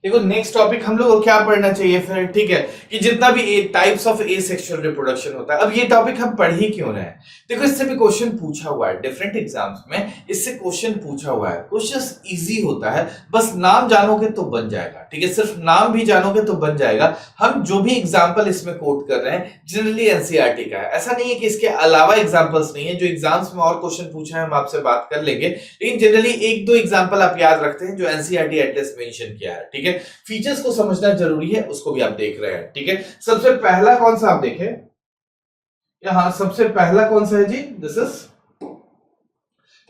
देखो next topic हम लोग को क्या पढ़ना चाहिए फिर, ठीक है, कि जितना भी types of A sexual reproduction होता है। अब ये टॉपिक हम पढ़ ही क्यों रहे हैं? देखो इससे भी क्वेश्चन पूछा हुआ है डिफरेंट एग्जाम्स में, इससे क्वेश्चन पूछा हुआ है। क्वेश्चन इजी होता है, बस नाम जानोगे तो बन जाएगा, ठीक है, सिर्फ नाम भी जानोगे तो बन जाएगा। हम जो भी एग्जाम्पल इसमें कोट कर रहे हैं जनरली एनसीईआरटी का है, ऐसा नहीं है कि इसके अलावा एग्जाम्पल्स नहीं है। जो एग्जाम्स में और क्वेश्चन पूछा है हम आपसे बात कर लेंगे, लेकिन जनरली एक दो एग्जाम्पल आप याद रखते हैं जो एनसीईआरटी एटलीस्ट मेंशन किया है, ठीक है। फीचर्स को समझना जरूरी है, उसको भी आप देख रहे हैं, ठीक है। सबसे पहला कौन सा आप देखें, यहां सबसे पहला कौन सा है जी? दिस इज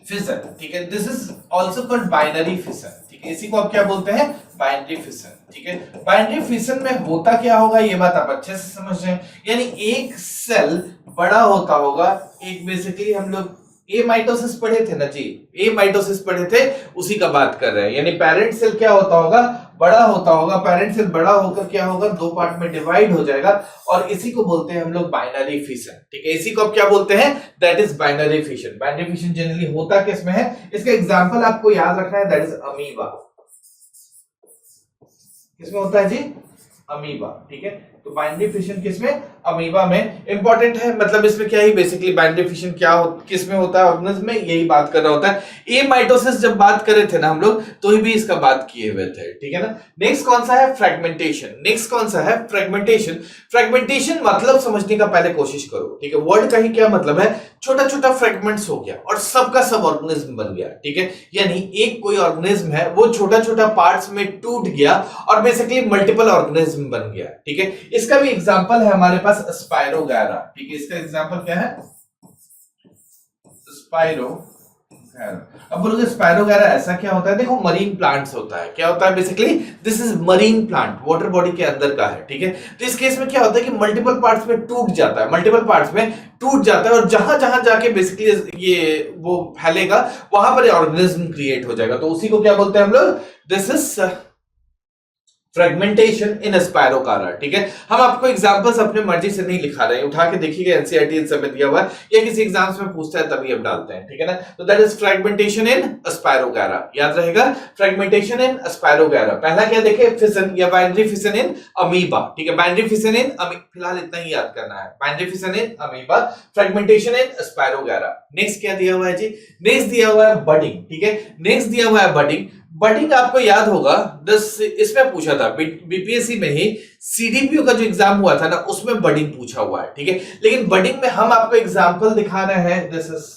फिशन, ठीक है। This is also called binary fission, ठीक है। इसी को आप क्या बोलते हैं? बाइनरी फिशन, ठीक है। बाइनरी फिशन में होता क्या होगा ये बात आप अच्छे से समझ रहे हैं, यानी एक सेल बड़ा होता होगा, एक बेसिकली हम लोग ए माइटोसिस पढ़े थे ना जी, ए माइटोसिस पढ़े थे, उसी का बात कर रहे हैं। यानी पेरेंट सेल क्या होता होगा? बड़ा होता होगा। पेरेंट सेल बड़ा होकर क्या होगा? दो पार्ट में डिवाइड हो जाएगा, और इसी को बोलते हैं हम लोग बाइनरी फिशन, ठीक है। इसी को आप क्या बोलते हैं? That is binary fission. Binary fission generally होता किसमें है? इसका एग्जांपल आपको याद रखना है, दैट इज अमीबा। किसमें होता है जी? अमीबा, ठीक है। तो बाइनरी फिशन किसमें? अमीबा में। इंपॉर्टेंट है, मतलब इसमें क्या ही बेसिकली बाइनरी फिशन किसमें होता है? ऑर्गेनिज्म में, यही बात कर रहा होता है। ए माइटोसिस जब बात करे थे ना हम लोग, तो भी इसका बात किए हुए थे, ठीक है ना। नेक्स्ट कौन सा है? फ्रेगमेंटेशन। नेक्स्ट कौन सा है? फ्रेगमेंटेशन। फ्रेगमेंटेशन मतलब समझने का पहले कोशिश करो, ठीक है। वर्ड का ही क्या मतलब है? छोटा छोटा फ्रेगमेंट्स हो गया और सबका सब ऑर्गेनिज्म बन गया, ठीक है। यानी एक कोई ऑर्गेनिज्म है, वो छोटा छोटा पार्ट्स में टूट गया और बेसिकली मल्टीपल ऑर्गेनिज्म बन गया, ठीक है। इसका भी एग्जांपल है हमारे पास स्पाइरोगैरा, ठीक है। इसका एग्जांपल क्या है? स्पाइरोगैरा। अब बोलोगे स्पाइरोगैरा ऐसा क्या होता है? देखो मरीन प्लांट्स होता है, क्या होता है basically? This is marine plant, water body के अंदर का है, ठीक है। तो इस केस में क्या होता है कि मल्टीपल पार्ट्स में टूट जाता है, मल्टीपल पार्ट्स में टूट जाता है, और जहां जहां जाके बेसिकली ये वो फैलेगा वहां पर ऑर्गेनिज्म क्रिएट हो जाएगा। तो उसी को क्या बोलते हैं हम लोग? दिस इज फ्रेगमेंटेशन इन स्पाइरोकारा, ठीक है। हम आपको एग्जांपल्स अपने मर्जी से नहीं लिखा रहे हैं, उठा के देखिएगा एनसीईआरटी इन सब में दिया हुआ है, या किसी एग्जाम्स में पूछता है तभी हम डालते हैं, ठीक है ना। तो दैट इज फ्रेगमेंटेशन इन स्पाइरोकारा, याद रहेगा, फ्रेगमेंटेशन इन स्पाइरोकारा। पहला क्या देखे? फिशन या बाइनरी फिशन इन अमीबा, ठीक है। बाइनरी फिशन इन फिलहाल इतना ही याद करना है, binary fission in amoeba, fragmentation in spirogyra. Next क्या दिया हुआ है जी? नेक्स्ट दिया हुआ है बडिंग, ठीक है। नेक्स्ट दिया हुआ है बडिंग। बडिंग आपको याद होगा, इसमें पूछा था बीपीएससी में ही, सीडीपीओ का जो एग्जाम हुआ था ना, उसमें बडिंग पूछा हुआ है, ठीक है। लेकिन बडिंग में हम आपको एग्जांपल दिखा रहे हैं, दिस इज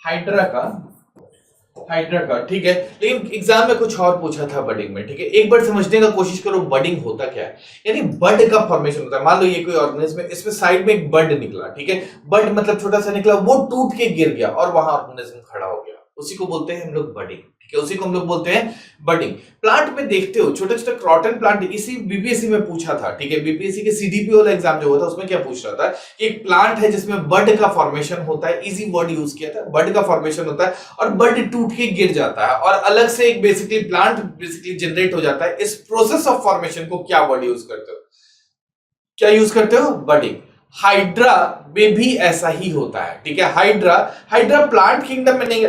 हाइड्रा का, ठीक है। लेकिन एग्जाम में कुछ और पूछा था बडिंग में, ठीक है। एक बार समझने का कोशिश करो बडिंग होता क्या है। यानी बड का फॉर्मेशन होता है। मान लो ये कोई ऑर्गेनिज्म है, इसमें साइड में एक बड निकला, ठीक है। बड मतलब छोटा सा निकला, वो टूट के गिर गया और वहां ऑर्गेनिज्म खड़ा हो गया, उसी को बोलते हैं हम लोग बडिंग, ठीक है। उसी को हम लोग बोलते हैं बडिंग। प्लांट में देखते हो छोटे छोटे क्रॉटन प्लांट, इसी बीपीएससी में पूछा था, ठीक है। बीपीएससी के सीडीपी वाला एग्जाम जो हुआ था उसमें क्या पूछ रहा था कि एक प्लांट है जिसमें बड का फॉर्मेशन होता है, इजी वर्ड यूज किया था, बड का फॉर्मेशन होता है और बड टूट के गिर जाता है और अलग से एक बेसिकली प्लांट बेसिकली जनरेट हो जाता है। इस प्रोसेस ऑफ फॉर्मेशन को क्या वर्ड यूज करते हो? क्या यूज करते हो? बडिंग। हाइड्रा में भी ऐसा ही होता है, ठीक है। हाइड्रा प्लांट किंगडम में नहीं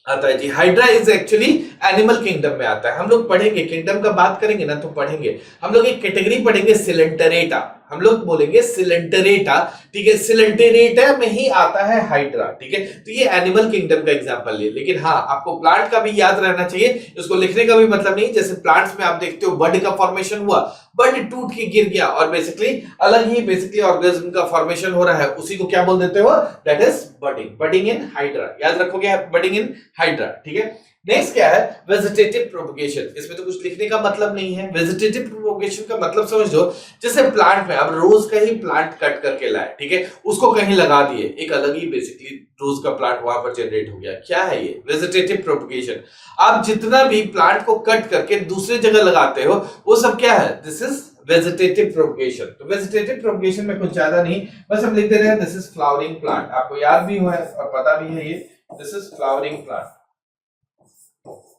आता है जी। Hydra is actually animal kingdom में आता है। हम लोग पढ़ेंगे, किंगडम का बात करेंगे ना तो पढ़ेंगे, हम लोग एक कैटेगरी पढ़ेंगे सिलेंटरेटा, हम लोग बोलेंगे सिलेंटरेटा, ठीक है। सिलेंटरेटा में ही आता है हाइड्रा, ठीक है। तो ये एनिमल किंगडम का एग्जांपल ले, लेकिन हाँ आपको प्लांट का भी याद रहना चाहिए, उसको लिखने का भी मतलब नहीं। जैसे प्लांट्स में आप देखते हो बड का फॉर्मेशन हुआ, बड टूट के गिर गया और बेसिकली अलग ही बेसिकली ऑर्गेनिज्म का फॉर्मेशन हो रहा है, उसी को क्या बोल देते हो? That is budding. Budding in hydra, याद रखोगे, बडिंग इन हाइड्रा, ठीक है। नेक्स्ट क्या है? Vegetative propagation. इसमें तो कुछ लिखने का मतलब नहीं है। वेजिटेटिव प्रोपगेशन का मतलब समझ लो, जैसे प्लांट में अब रोज का ही प्लांट कट करके लाए, ठीक है, उसको कहीं लगा दिए, एक अलग ही बेसिकली रोज का प्लांट वहां पर जनरेट हो गया। क्या है ये? Vegetative propagation. आप जितना भी प्लांट को कट करके दूसरी जगह लगाते हो वो सब क्या है? This is vegetative propagation. तो वेजिटेटिव प्रोपगेशन में कुछ ज्यादा नहीं, बस हम लिख दे रहे हैं दिस इज फ्लावरिंग प्लांट। आपको याद भी हुआ है और पता भी है ये, this is flowering plant,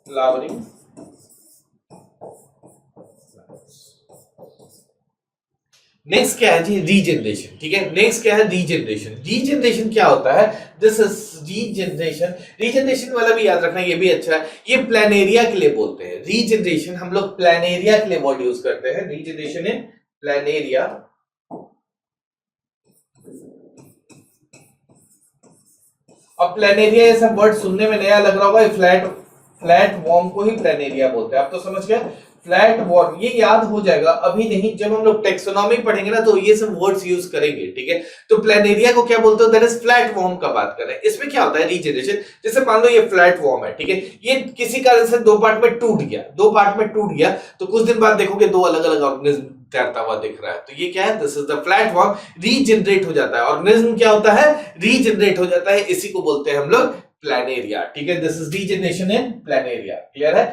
flowering. Next क्या है जी? रीजनरेशन, ठीक है। नेक्स्ट क्या है? रीजनरेशन। रीजनरेशन क्या होता है? दिस इज रीजनरेशन, रीजनरेशन वाला भी याद रखना, ये भी अच्छा है, ये प्लानेरिया के लिए बोलते हैं। रीजनरेशन हम लोग प्लानेरिया के लिए वर्ड यूज करते हैं, रीजनरेशन इन प्लानेरिया। अब प्लानेरिया ये सब वर्ड सुनने में नया लग रहा होगा, फ्लैट वॉर्म को ही प्लानेरिया बोलते हैं। आप तो समझ गए, फ्लैट वॉर्म, ये याद हो जाएगा, अभी नहीं, जब हम लोग टेक्सोनॉमी पढ़ेंगे ना तो ये सब वर्ड्स यूज करेंगे, ठीक है। तो प्लानेरिया को क्या बोलते हो, दैट इज फ्लैट वॉर्म का बात कर रहे हैं। इसमें क्या होता है, रीजनरेशन, जैसे मान लो ये फ्लैट वॉर्म है, ठीक है, ये किसी कारण से दो पार्ट में टूट गया, तो कुछ दिन बाद देखोगे दो अलग अलग ऑर्गेनिज्म तैरता हुआ दिख रहा है, तो ये क्या है, this is the flat warm. Regenerate हो जाता है ऑर्गेनिज्म, क्या होता है, रीजनरेट हो जाता है, इसी को बोलते हैं हम लोग प्लानेरिया, ठीक है। This is regeneration in Planaria, clear है,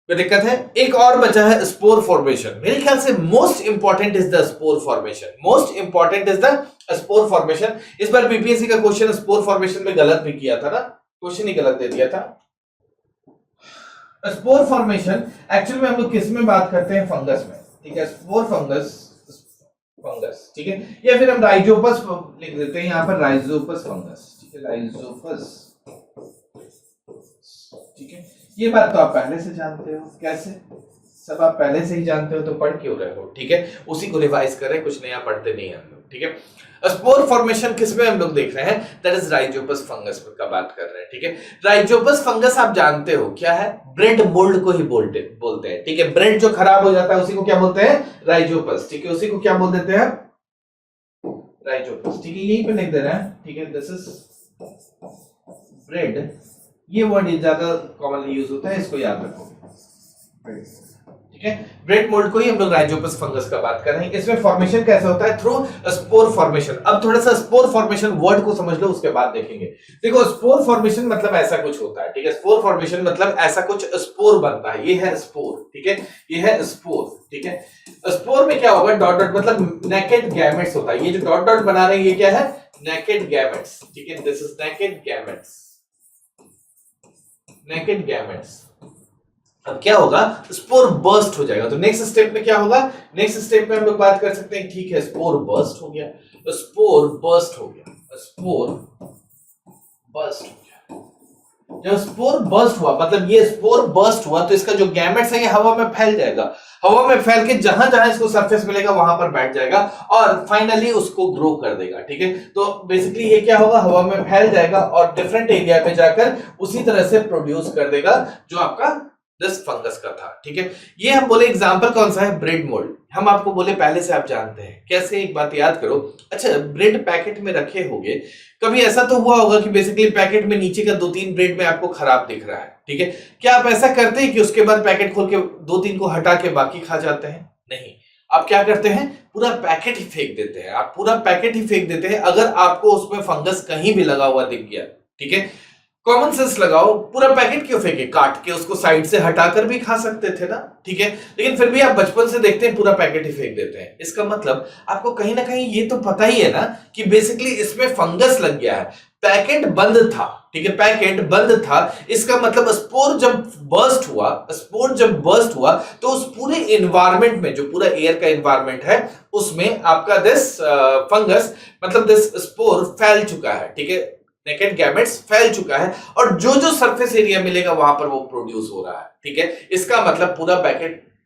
कोई दिक्कत है। एक और बचा है स्पोर फॉर्मेशन, मेरे ख्याल से most important is the spore formation, most important is the spore formation. इस बार बीपीएससी का क्वेश्चन स्पोर फॉर्मेशन में गलत भी किया था ना, क्वेश्चन ही गलत दे दिया था। स्पोर फॉर्मेशन एक्चुअली में हम लोग किस में बात करते हैं, फंगस में, ठीक है, स्पोर फंगस, ठीक है, या फिर हम राइजोपस लिख देते हैं यहाँ पर, राइजोपस फंगस, ठीक है, राइजोपस, ठीक है। ये बात तो आप पहले से जानते हो, कैसे, सब आप पहले से ही जानते हो, तो पढ़ क्यों रहे हो, ठीक है, उसी को रिवाइज कर रहे हैं, कुछ नया पढ़ते नहीं हम लोग, ठीक है। स्पोर फॉर्मेशन किसमें हम लोग देख रहे हैं, दैट इज राइजोपस फंगस का बात कर रहे हैं, ठीक है। राइजोपस फंगस आप जानते हो क्या है, ब्रेड मोल्ड को ही बोलते हैं, ठीक है, ब्रेड जो खराब हो जाता है उसी को क्या बोलते हैं, राइजोपस, ठीक है, उसी को क्या बोल देते हैं, राइजोपस, ठीक है, यहीं पे लिख दे रहे हैं, ठीक है, दिस इज ब्रेड, ये वर्ड ज्यादा कॉमनली यूज होता है, इसको याद रखो, ठीक है। ब्रेड मोल्ड को ही हम लोग राइजोपस फंगस का बात कर रहे हैं। इसमें फॉर्मेशन कैसे होता है, थ्रू स्पोर फॉर्मेशन। अब थोड़ा सा स्पोर फॉर्मेशन वर्ड को समझ लो, उसके बाद देखेंगे। देखो स्पोर फॉर्मेशन मतलब ऐसा कुछ होता है, ठीक है, स्पोर फॉर्मेशन मतलब ऐसा कुछ स्पोर बनता है, ये है स्पोर, ठीक है, ये है स्पोर, ठीक है। स्पोर में क्या होगा, डॉट डॉट मतलब नेकेड गैमेट्स होता है, ये जो डॉट डॉट बना रहे हैं ये क्या है, नेकेड गैमेट्स, ठीक है, this is naked gametes, naked gametes. अब क्या होगा, स्पोर बर्स्ट हो जाएगा, तो नेक्स्ट स्टेप में क्या होगा, नेक्स्ट स्टेप में हम लोग बात कर सकते हैं, ठीक है, स्पोर बर्स्ट हो गया, स्पोर बर्स्ट हो गया, स्पोर बर्स्ट हो गया। जब स्पोर बर्स्ट हुआ, मतलब ये स्पोर बर्स्ट हुआ, तो इसका जो गैमेट्स है ये हवा में फैल जाएगा, हवा में फैल के जहां जहां इसको सरफेस मिलेगा वहां पर बैठ जाएगा और फाइनली उसको ग्रो कर देगा, ठीक है। तो बेसिकली ये क्या होगा, हवा में फैल जाएगा और डिफरेंट एरिया पे जाकर उसी तरह से प्रोड्यूस कर देगा जो आपका दिस फंगस का था, ठीक है। ये हम बोले एग्जांपल कौन सा है, ब्रेड मोल्ड, हम आपको बोले पहले से आप जानते हैं कैसे, एक बात याद करो, अच्छा ब्रेड पैकेट में रखे होंगे, कभी ऐसा तो हुआ होगा कि बेसिकली पैकेट में नीचे का 2-3 ब्रेड में आपको खराब दिख रहा है, ठीक है, क्या आप ऐसा करते हैं कि उसके बाद पैकेट खोल के 2-3 को हटा के बाकी खा जाते हैं, नहीं, आप क्या करते हैं, पूरा पैकेट ही फेंक देते हैं, आप पूरा पैकेट ही फेंक देते हैं अगर आपको उसमें फंगस कहीं भी लगा हुआ दिख गया, ठीक है। कॉमन सेंस लगाओ, पूरा पैकेट क्यों फेंके, काट के उसको साइड से हटाकर भी खा सकते थे ना, ठीक है, लेकिन फिर भी आप बचपन से देखते हैं पूरा पैकेट ही फेंक देते हैं। इसका मतलब आपको कहीं ना कहीं ये तो पता ही है ना कि बेसिकली इसमें फंगस लग गया है, पैकेट बंद था, ठीक है, पैकेट बंद था, इसका मतलब स्पोर जब बर्स्ट हुआ तो उस पूरे एनवायरनमेंट में, जो पूरा एयर का एनवायरनमेंट है उसमें आपका दिस फंगस मतलब दिस स्पोर फैल चुका है, ठीक है, नेकेड गैमेट्स फैल चुका है और जो जो सरफेस एरिया मिलेगा वहां पर वो प्रोड्यूस हो रहा है, ठीक है। इसका मतलब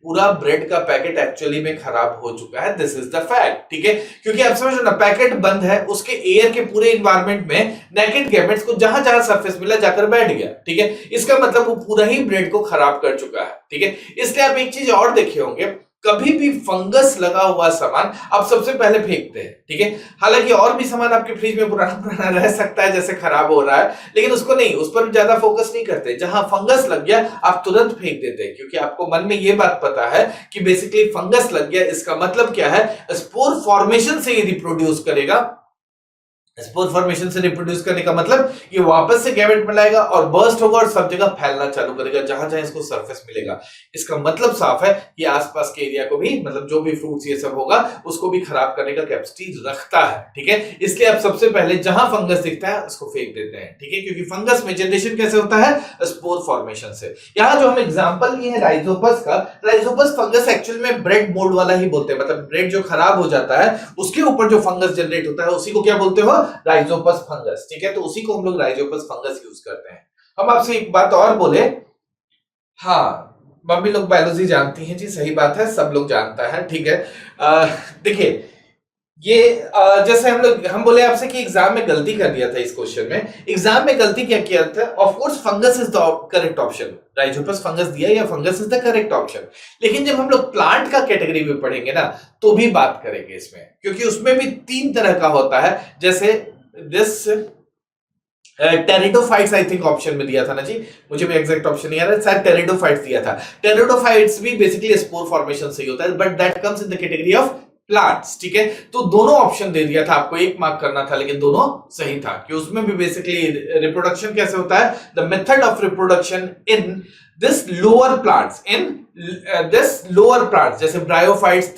पूरा ब्रेड का पैकेट एक्चुअली में खराब हो चुका है, दिस इज द फैक्ट, ठीक है, क्योंकि आप समझो ना, पैकेट बंद है, उसके एयर के पूरे एनवायरनमेंट में नेकेड गैमेट्स को जहां जहां सरफेस मिला जाकर बैठ गया, ठीक है, इसका मतलब वो पूरा ही ब्रेड को खराब कर चुका है, ठीक है। इसलिए आप एक चीज और देखे होंगे, कभी भी फंगस लगा हुआ सामान आप सबसे पहले फेंकते हैं, ठीक है, हालांकि और भी सामान आपके फ्रिज में पुराना रह सकता है जैसे खराब हो रहा है, लेकिन उसको नहीं, उस पर ज्यादा फोकस नहीं करते, जहां फंगस लग गया आप तुरंत फेंक देते हैं, क्योंकि आपको मन में यह बात पता है कि बेसिकली फंगस लग गया, इसका मतलब क्या है, स्पोर फॉर्मेशन से यदि प्रोड्यूस करेगा, स्पोर फॉर्मेशन से रिप्रोड्यूस करने का मतलब ये वापस से गैमेट बनाएगा और बर्स्ट होगा और सब जगह फैलना चालू करेगा जहां जहां इसको सरफेस मिलेगा। इसका मतलब साफ है कि आसपास के एरिया को भी, मतलब जो भी फ्रूट्स ये सब होगा उसको भी खराब करने का कैपेसिटी रखता है, ठीक है। इसलिए आप सबसे पहले जहां फंगस दिखता है उसको फेंक देते हैं, ठीक है, क्योंकि फंगस में जनरेशन कैसे होता है, स्पोर फॉर्मेशन से। यहाँ जो हम एग्जाम्पल लिए हैं राइजोपस का, राइजोपस फंगस एक्चुअल में ब्रेड मोल्ड वाला ही बोलते हैं, मतलब ब्रेड जो खराब हो जाता है उसके ऊपर जो फंगस जनरेट होता है उसी को क्या बोलते हो, राइजोपस फंगस, ठीक है, तो उसी को हम लोग राइजोपस फंगस यूज करते हैं। हम आपसे एक बात और बोले, हाँ मम्मी लोग बायोलॉजी जानती हैं जी, सही बात है, सब लोग जानता है, ठीक है। देखिए ये जैसे हम बोले आपसे कि एग्जाम में गलती कर दिया था इस क्वेश्चन में, एग्जाम में गलती क्या किया था, of course fungus is the correct option, Rhizopus fungus दिया या fungus is the correct option, लेकिन जब हम लोग प्लांट का कैटेगरी में पढ़ेंगे ना तो भी बात करेंगे इसमें, क्योंकि उसमें भी 3 तरह का होता है, जैसे this pteridophytes I think option में दिया था ना जी, मुझे भी एग्जैक्ट ऑप्शन नहीं आ रहा, शायद टेरिडोफाइट्स दिया था। टेरिडोफाइट्स भी बेसिकली स्पोर फॉर्मेशन से ही होता है, but that comes in the category of plants, ठीक है। तो दोनों ऑप्शन दे दिया था, आपको एक मार्क करना था, लेकिन दोनों सही था कि उसमें भी बेसिकली रिप्रोडक्शन कैसे होता है, the method of reproduction in this lower plants, in this lower plants, जैसे ब्रायोफाइट्स,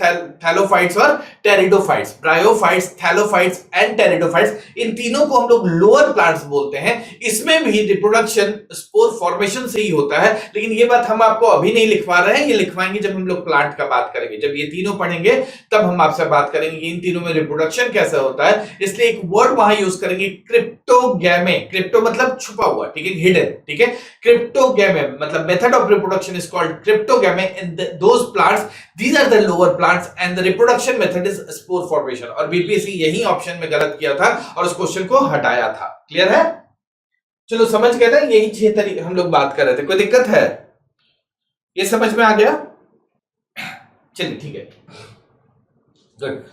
थैलोफाइट्स और pteridophytes, bryophytes, thallophytes and pteridophytes, इन तीनों को हम लोग लोअर प्लांट्स बोलते हैं। इसमें भी रिप्रोडक्शन स्पोर फॉर्मेशन से ही होता है, लेकिन ये बात हम आपको अभी नहीं लिखवा रहे हैं, ये लिखवाएंगे जब हम लोग प्लांट का बात करेंगे, जब ये तीनों पढ़ेंगे तब हम आपसे बात करेंगे इन तीनों में रिप्रोडक्शन कैसे होता है। इसलिए एक वर्ड वहां यूज करेंगे, क्रिप्टोगैमे, क्रिप्टो मतलब छुपा हुआ, ठीक है, हिडन, ठीक है, क्रिप्टोगैमे मतलब method of reproduction is called cryptogamae in those plants, these are the lower plants and the reproduction method is spore formation। और बीपीएससी यही ऑप्शन में गलत किया था और उस क्वेश्चन को हटाया था। क्लियर है, चलो समझ गए थे, यही 6 तरीके हम लोग बात कर रहे थे, कोई दिक्कत है, ये समझ में आ गया, चलिए ठीक है, गुड।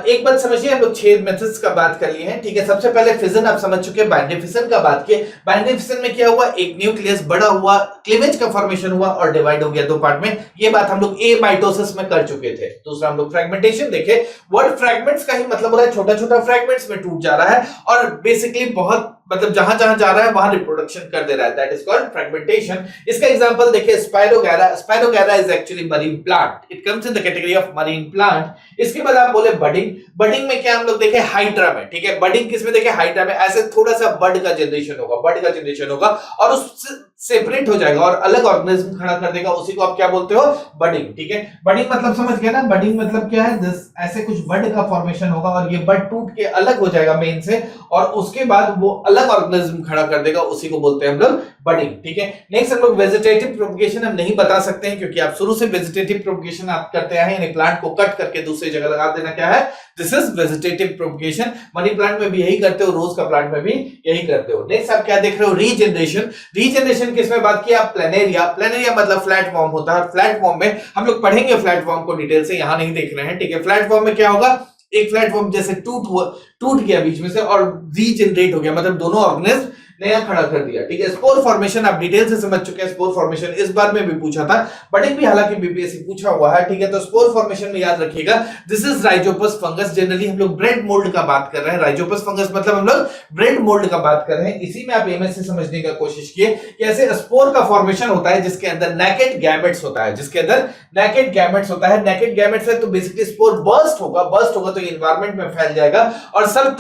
एक बात समझिए, हम लोग 6 मेथड्स का बात कर लिए हैं, ठीक है। सबसे पहले फिजन आप समझ चुके हैं, बाइंडिंग फिजन का बात किए, बाइंडिंग फिजन में क्या हुआ, एक न्यूक्लियस बड़ा हुआ, क्लीवेज का फॉर्मेशन हुआ और डिवाइड हो गया 2 पार्ट में, ये बात हम लोग ए माइटोसिस में कर चुके थे। दूसरा हम लोग फ्रेगमेंटेशन देखे, वर्ड फ्रेगमेंट्स का ही मतलब हो रहा है छोटा छोटा फ्रेगमेंट्स में टूट जा रहा है और बेसिकली बहुत मतलब जहां जहां जा रहा है वहां रिप्रोडक्शन कर दे रहा है, दैट इज कॉल्ड फ्रेगमेंटेशन। इसका एग्जांपल देखिए, spirogyra, spirogyra is actually marine plant, it comes in the category of marine plant. इसके बाद आप बोले बडिंग, बडिंग में क्या हम लोग देखे, हाइड्रा में, ठीक है, बडिंग किसमें देखे, हाइड्रा में, ऐसे थोड़ा सा बड का जनरेशन होगा, बड का जनरेशन होगा और उससे सेपरेट हो जाएगा और अलग ऑर्गेनिज्म खड़ा कर देगा, उसी को आप क्या बोलते हो, बडिंग, ठीक है। बडिंग मतलब समझ गए ना, बडिंग मतलब क्या है, ऐसे कुछ बड का फॉर्मेशन होगा और ये बड टूट के अलग हो जाएगा मेन से और उसके बाद वो अलग ऑर्गेनिज्म खड़ा कर देगा, उसी को बोलते हैं हम लोग बडिंग, ठीक है। नेक्स्ट हम लोग वेजिटेटिव प्रोपगेशन हम नहीं बता सकते हैं क्योंकि आप शुरू से वेजिटेटिव प्रोपगेशन आप करते आए हैं, यानी प्लांट को कट करके दूसरी जगह लगा देना, क्या है, this is vegetative propagation. Money plant में भी यही करते हो, रोज का प्लांट में भी यही करते हो। नेक्स्ट आप क्या देख रहे हो, रीजनरेशन। रीजनरेशन किसमें बात किया, प्लेनेरिया, प्लेनेरिया मतलब फ्लैट फॉर्म होता है, फ्लैट फॉर्म में हम लोग पढ़ेंगे फ्लैट फॉर्म को डिटेल से, यहां नहीं देख रहे हैं, ठीक है। फ्लैट फॉर्म में क्या होगा, एक फ्लैट फॉर्म जैसे टूट गया बीच में से और रीजनरेट हो गया, मतलब दोनों ऑर्गेनिज्म नया खड़ा कर दिया, ठीक है। स्पोर फॉर्मेशन आप डिटेल से समझ चुके हैं, स्पोर फॉर्मेशन इस बार में भी पूछा था, बट भी हालांकि बीपीएससी पूछा हुआ है, ठीक है। तो स्पोर फॉर्मेशन में याद रखिएगा, this is Rhizopus fungus. Generally हम लोग ब्रेड मोल्ड का बात कर रहे हैं, राइजोपस फंगस मतलब हम लोग ब्रेड मोल्ड का बात कर रहे हैं। इसी में आप एमएससी समझने का कोशिश किए कि ऐसे स्पोर का फॉर्मेशन होता है जिसके अंदर नेकेड गैमेट्स होता है, जिसके अंदर नेकेड गैमेट्स होता है, नेकेड गैमेट्स है तो बेसिकली स्पोर बर्स्ट होगा, बर्स्ट होगा तो एनवायरनमेंट में फैल जाएगा और सब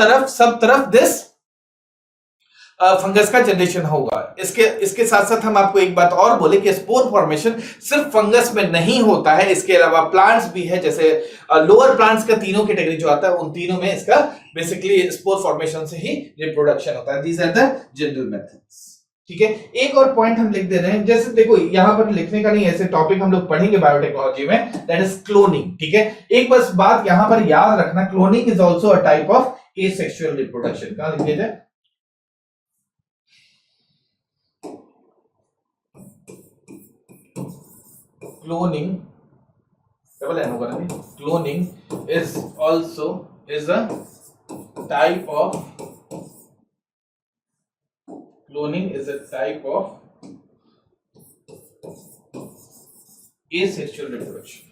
तरफ दिस फंगस का जनरेशन होगा। इसके साथ साथ हम आपको एक बात और बोले कि स्पोर फॉर्मेशन सिर्फ फंगस में नहीं होता है, इसके अलावा प्लांट्स भी है, जैसे लोअर प्लांट्स का तीनों कैटेगरी जो आता है उन तीनों में इसका बेसिकली स्पोर फॉर्मेशन से ही रिप्रोडक्शन होता है। These are the general methods, ठीक है। एक और पॉइंट हम लिख दे रहे हैं, जैसे देखो यहां पर लिखने का नहीं, ऐसे टॉपिक हम लोग पढ़ेंगे बायोटेक्नोलॉजी में, दैट इज क्लोनिंग, ठीक है। एक बस बात यहां पर याद रखना, cloning is also a type of asexual reproduction. कहां लिख दिया जाए, cloning, double N होगा ना, cloning is also is a type of asexual reproduction,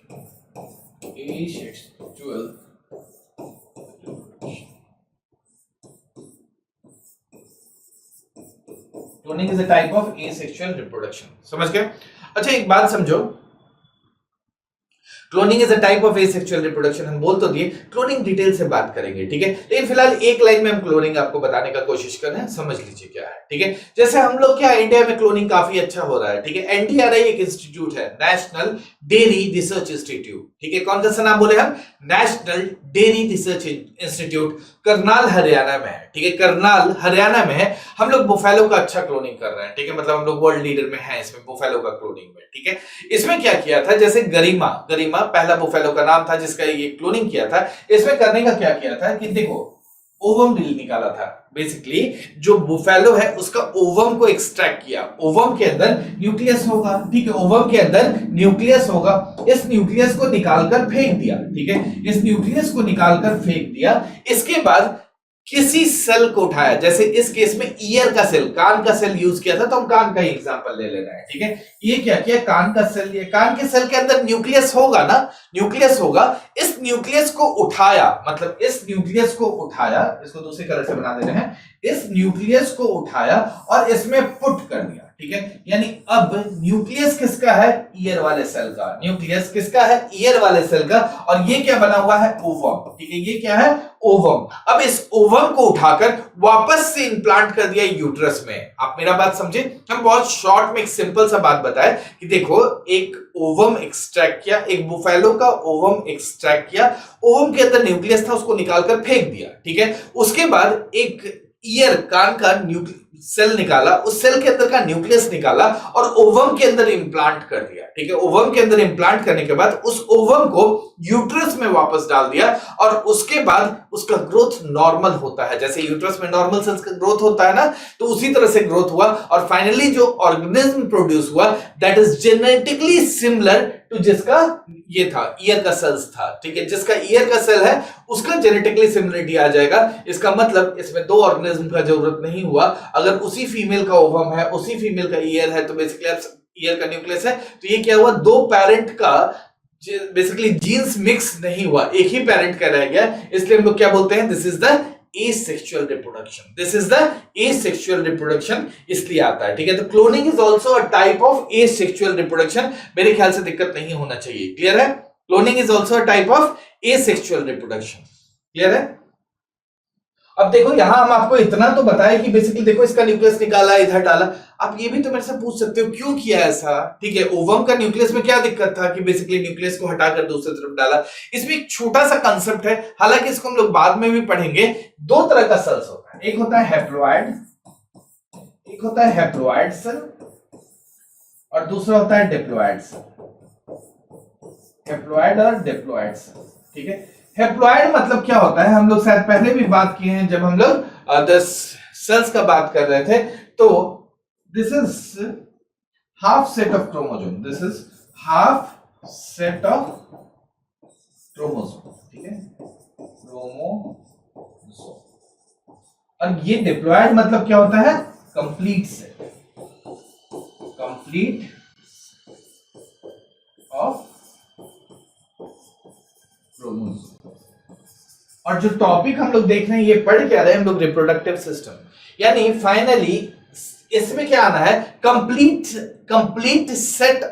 cloning is a type of asexual reproduction, समझ गए। अच्छा एक बात समझो, cloning is a type of asexual reproduction, हम बोल तो दिए, क्लोनिंग डिटेल से बात करेंगे, ठीक है। लेकिन फिलहाल एक लाइन में हम क्लोनिंग आपको बताने का कोशिश कर रहे हैं, समझ लीजिए क्या है, ठीक है। जैसे हम लोग क्या इंडिया में क्लोनिंग काफी अच्छा हो रहा है, ठीक है। एनडीआरआई एक इंस्टीट्यूट है, नेशनल डेयरी रिसर्च इंस्टीट्यूट, ठीक है। कौन सा नाम बोले हम? National dairy research institute, Karnal Haryana में है, ठीक है। करनाल हरियाणा में है। हम लोग बुफेलो का अच्छा क्लोनिंग कर रहे हैं, ठीक है। मतलब हम लोग वर्ल्ड लीडर में हैं इसमें, बुफेलो का क्लोनिंग में, ठीक है। इसमें क्या किया था, जैसे गरिमा गरिमा पहला बुफेलो का नाम था जिसका ये क्लोनिंग किया था। इसमें करने का क्या किया था कि देखो ओवम निकाला था, बेसिकली जो बुफेलो है उसका ओवम को एक्सट्रैक्ट किया। ओवम के अंदर न्यूक्लियस होगा, ठीक है। ओवम के अंदर न्यूक्लियस होगा, इस न्यूक्लियस को निकालकर फेंक दिया, ठीक है। इस न्यूक्लियस को निकालकर फेंक दिया। इसके बाद किसी सेल को उठाया, जैसे इस केस में ईयर का सेल, कान का सेल यूज किया था, तो हम कान का ही एग्जांपल ले रहे हैं, ठीक है। ये क्या किया, कान का सेल, ये कान के सेल के अंदर न्यूक्लियस होगा ना, न्यूक्लियस होगा। इस न्यूक्लियस को उठाया, मतलब इस न्यूक्लियस को उठाया, इसको दूसरे कलर से बना दे रहे हैं, इस न्यूक्लियस को उठाया और इसमें पुट कर दिया, ठीक है। यानी अब न्यूक्लियस किसका है? ईयर वाले सेल का। न्यूक्लियस किसका है? ईयर वाले सेल का। और ये क्या बना हुआ है? ओवम, ठीक है। ये क्या है? ओवम। अब इस ओवम को उठाकर वापस से इंप्लांट कर दिया यूट्रस में। आप मेरा बात समझे, हम बहुत शॉर्ट में एक सिंपल सा बात बताए कि देखो एक ओवम एक्सट्रैक्ट किया, एक बुफेलो का ओवम एक्सट्रैक्ट किया, ओवम के अंदर न्यूक्लियस था, उसको निकालकर फेंक दिया, ठीक है। उसके बाद एक ईयर, कान का सेल निकाला, उस सेल के अंदर का न्यूक्लियस निकाला और ओवम के अंदर इंप्लांट कर दिया, ठीक है। ओवम के अंदर इंप्लांट करने के बाद उस ओवम को यूट्रस में वापस डाल दिया और उसके बाद उसका ग्रोथ नॉर्मल होता है, जैसे यूट्रस में नॉर्मल सेल्स का ग्रोथ होता है ना, तो उसी तरह से ग्रोथ हुआ और फाइनली जो ऑर्गेनिज्म प्रोड्यूस हुआ that is genetically similar to जिसका ये था, ईयर का सेल्स था, ठीक है। जिसका ईयर का सेल है उसका जेनेटिकली सिमिलरिटी आ जाएगा। इसका मतलब इसमें दो ऑर्गेनिज्म का जरूरत नहीं हुआ। अगर उसी फीमेल का ओवम है, उसी फीमेल का ईयर है, तो बेसिकली ईयर का न्यूक्लियस है, तो ये क्या हुआ, दो पेरेंट का बेसिकली जीन्स मिक्स नहीं हुआ, एक ही पेरेंट का रह गया। इसलिए हम लोग क्या बोलते हैं, this is the asexual reproduction, this is the asexual reproduction, इसलिए आता है, ठीक है। तो cloning is also a type of asexual reproduction, मेरे ख्याल से दिक्कत नहीं होना चाहिए, क्लियर है। Cloning is also a type of asexual reproduction, clear है। अब देखो यहां हम आपको इतना तो बताया कि बेसिकली देखो इसका न्यूक्लियस निकाला, इधर डाला। आप ये भी तो मेरे से पूछ सकते हो क्यों किया ऐसा, ठीक है। ओवम का न्यूक्लियस में क्या दिक्कत था कि बेसिकली न्यूक्लियस को हटाकर दूसरी तरफ डाला। इसमें एक छोटा सा कंसेप्ट है, हालांकि इसको हम लोग बाद में भी पढ़ेंगे। दो तरह का सेल्स होता है, एक होता है हैप्लॉइड, एक होता है हैप्लॉइड सेल और दूसरा होता है डिप्लॉइड सेल। हैप्लॉइड और डिप्लॉइड सेल, ठीक है। हैप्लॉइड मतलब क्या होता है, हम लोग शायद पहले भी बात किए हैं जब हम लोग 10 सेल्स का बात कर रहे थे। तो this is half set of chromosome, this is half set of chromosome, ठीक है, क्रोमोसोम। और ये डिप्लॉइड मतलब क्या होता है, complete set, complete of chromosome. और जो टॉपिक हम लोग देख रहे हैं, ये पढ़ क्या रहे हैं हम लोग, रिप्रोडक्टिव सिस्टम। यानी फाइनली इसमें क्या आना है, कंप्लीट सेट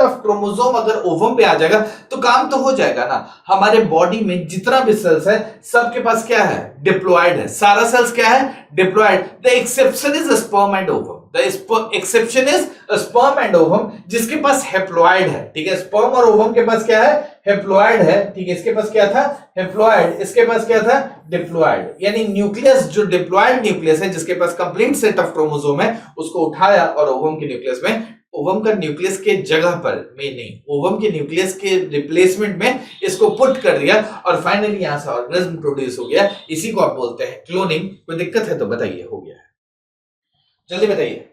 ऑफ क्रोमोसोम अगर ओवम पे आ जाएगा तो काम तो हो जाएगा ना। हमारे बॉडी में जितना भी सेल्स है सबके पास क्या है, डिप्लॉइड है। सारा सेल्स क्या है, diploid. The exception is sperm and ovum, the exception is sperm and ovum, जिसके पास हैप्लॉइड है, ठीक है। स्पर्म और ओवम के पास क्या है, हैप्लॉइड है, ठीक है। इसके पास क्या था, हैप्लॉइड, इसके पास क्या था, डिप्लॉइड। यानी न्यूक्लियस जो डिप्लॉइड न्यूक्लियस है जिसके पास कंप्लीट सेट ऑफ क्रोमोसोम है, उसको उठाया और ओवम के न्यूक्लियस में, ओवम का न्यूक्लियस के जगह पर में नहीं, ओवम के न्यूक्लियस के रिप्लेसमेंट में इसको पुट कर दिया और फाइनली यहां से ऑर्गेनिज्म प्रोड्यूस हो गया। इसी को आप बोलते हैं क्लोनिंग। कोई दिक्कत है तो बताइए, हो गया है, जल्दी बताइए।